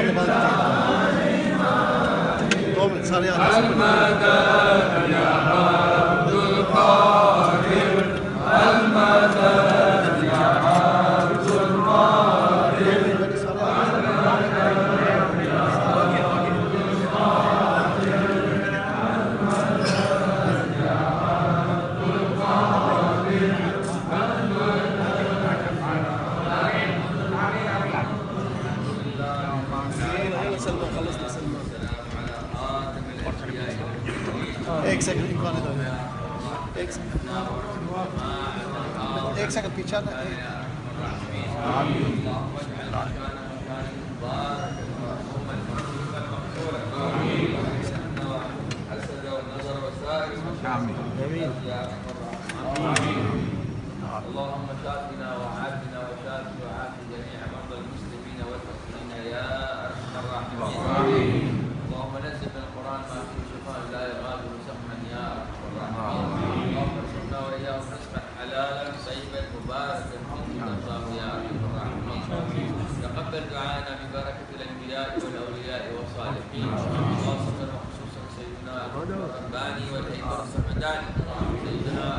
يلا بعد طول صار يلا المدد يا عبد القادر المدد يا عبد القادر एक सेकंड इकबाल दो एक सेकंड पीछे आना اللهم شافنا وعافنا وشافي وعافي جميع مرضى المسلمين والمسلمين يا ارحم الراحمين. اللهم نزل من القران ما فيه شفاء لا يغادر سقما يا ارحم الراحمين. اللهم ارزقنا واياهم رزقا حلالا طيبا مباركا مطلقا يا ارحم الراحمين. تقبل دعاءنا ببركه الانبياء والاولياء والصالحين، خاصه وخصوصا سيدنا الرباني والهيثم السمداني، سيدنا